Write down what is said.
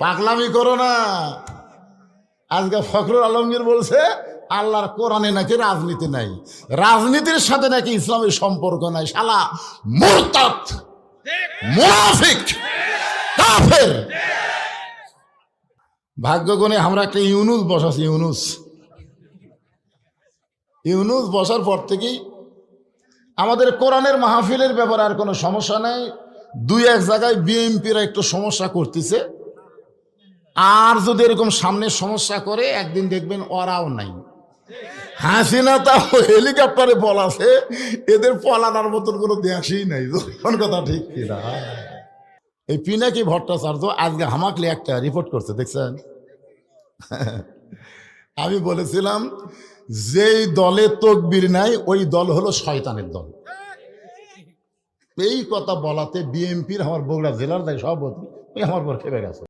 পাগলামি করো না। আজকে ফখরুল আলমগীর বলছে আল্লাহর কোরআনে নাকি রাজনীতি নাই, রাজনীতির সাথে নাকি ইসলামের সম্পর্ক নাই। শালা মুরতাদ, মুনাফিক, কাফের। ভাগ্যগুণে আমরা একটা ইউনুস বসাছি। ইউনুস বসার পর থেকেই আমাদের কোরআনের মাহফিলের ব্যাপারে আর কোনো সমস্যা নেই। দুই এক জায়গায় বিএনপিরা একটু সমস্যা করতেছে, আর যদি এরকম সামনে সমস্যা করে একদিন দেখবেন ওরাও নাই। হাসিনা তাও হেলিকপ্টারে পলাছে, এদের পলানোর মতন কোনো দেশই নাই। কোন কথা ঠিক কিনা? এই পিনাকি ভট্টাচার্য আজকে হামাকলি একটা রিপোর্ট করছে, দেখছেন? আমি বলেছিলাম যেই দলে তকবীর নাই ওই দল হলো শয়তানের দল। এই কথা বলাতে বিএনপির আমার বগুড়া জেলার সভাপতি আমার পর খেপে গেছে।